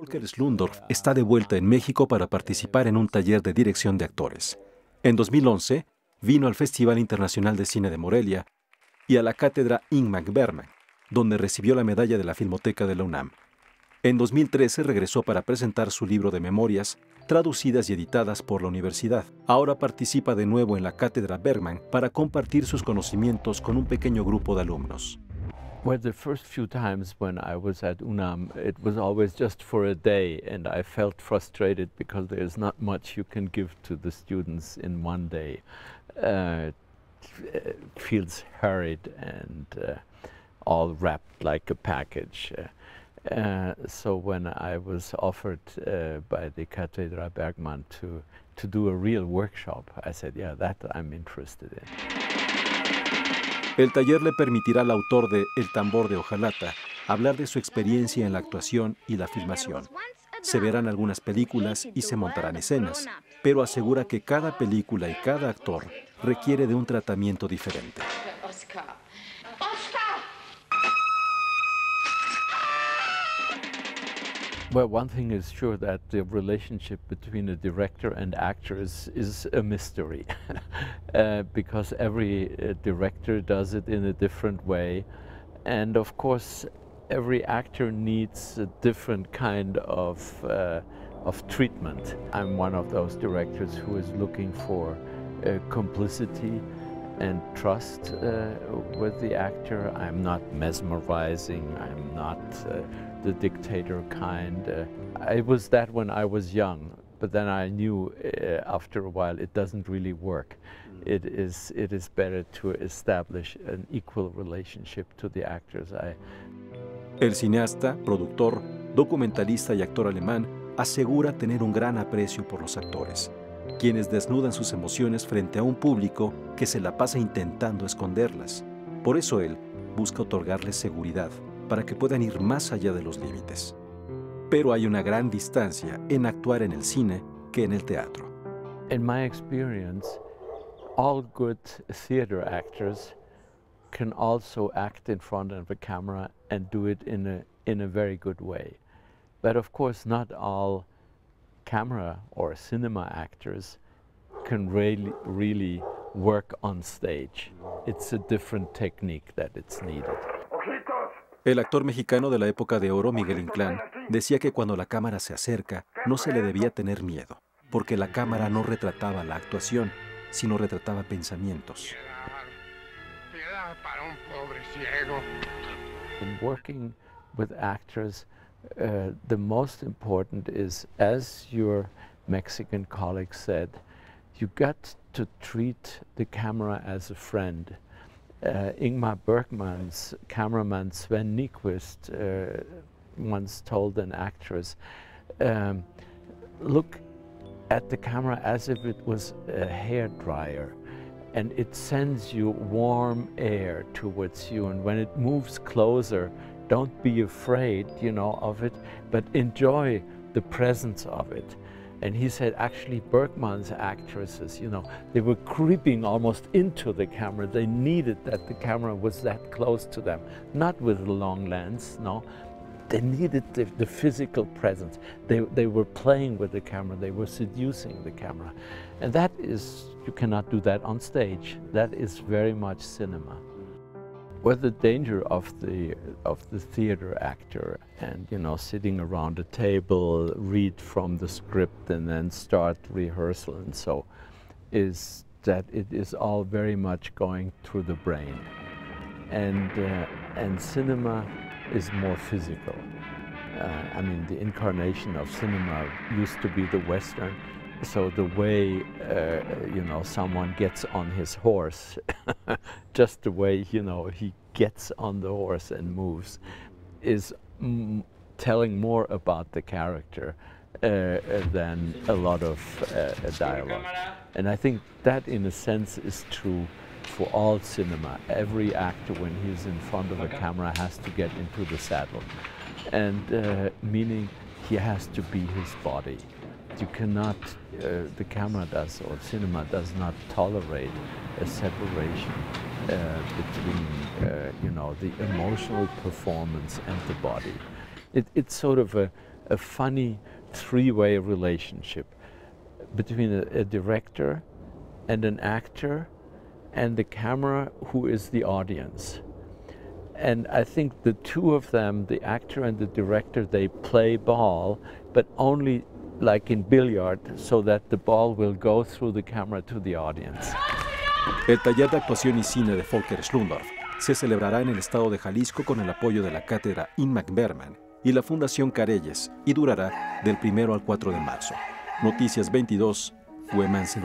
Volker Schlöndorff está de vuelta en México para participar en un taller de dirección de actores. En 2011 vino al Festival Internacional de Cine de Morelia y a la cátedra Ingmar Berman, donde recibió la medalla de la Filmoteca de la UNAM. En 2013 regresó para presentar su libro de memorias, traducidas y editadas por la universidad. Ahora participa de nuevo en la cátedra Berman para compartir sus conocimientos con un pequeño grupo de alumnos. Well, the first few times when I was at UNAM, it was always just for a day, and I felt frustrated because there's not much you can give to the students in one day. It feels hurried and all wrapped like a package. So when I was offered by the Cátedra Bergman to do a real workshop, I said, yeah, that I'm interested in. El taller le permitirá al autor de El tambor de hojalata hablar de su experiencia en la actuación y la filmación. Se verán algunas películas y se montarán escenas, pero asegura que cada película y cada actor requiere de un tratamiento diferente. Well, one thing is sure, that the relationship between a director and actors is a mystery because every director does it in a different way, and of course every actor needs a different kind of treatment. I'm one of those directors who is looking for complicity and trust with the actor. I'm not mesmerizing, I'm not the dictator kind. I was that when I was young, but then I knew after a while it doesn't really work. It is better to establish an equal relationship to the actors. El cineasta, productor, documentalista y actor alemán asegura tener un gran aprecio por los actores, quienes desnudan sus emociones frente a un público que se la pasa intentando esconderlas. Por eso él busca otorgarles seguridad, para que puedan ir más allá de los límites. Pero hay una gran distancia en actuar en el cine que en el teatro. In my experience, all good theater actors can also act in front of a camera and do it in a very good way. But of course, not all camera or cinema actors can really work on stage. It's a different technique that it's needed. El actor mexicano de la época de oro, Miguel Inclán, decía que cuando la cámara se acerca, no se le debía tener miedo, porque la cámara no retrataba la actuación, sino retrataba pensamientos. In working with actors, the most important is, as your Mexican colleague said, you got to treat the camera as a friend. Ingmar Bergman's cameraman Sven Nykvist once told an actress, look at the camera as if it was a hairdryer, and it sends you warm air towards you, and when it moves closer, don't be afraid, you know, of it, but enjoy the presence of it. And he said, actually, Bergman's actresses, you know, they were creeping almost into the camera. They needed that the camera was that close to them, not with a long lens, no. They needed the physical presence. They were playing with the camera. They were seducing the camera. And that is, you cannot do that on stage. That is very much cinema. Well, the danger of the theater actor and, you know, sitting around a table, read from the script and then start rehearsal and so, is that it is all very much going through the brain. And cinema is more physical. I mean, the incarnation of cinema used to be the Western. So the way, you know, someone gets on his horse, just the way, you know, he gets on the horse and moves, is telling more about the character than a lot of dialogue. And I think that, in a sense, is true for all cinema. Every actor, when he's in front of a camera, has to get into the saddle. And meaning he has to be his body. You cannot, the camera does, or cinema does not tolerate a separation between, you know, the emotional performance and the body. It's sort of a a funny three-way relationship between a director and an actor and the camera, who is the audience. And I think the two of them, the actor and the director, they play ball, but only like in billiard, so that the ball will go through the camera to the audience. El taller de actuación y cine de Volker Schlöndorff se celebrará en el estado de Jalisco con el apoyo de la cátedra Ingmar Berman y la Fundación Careyes y durará del 1 al 4 de marzo. Noticias 22, Huemanzin.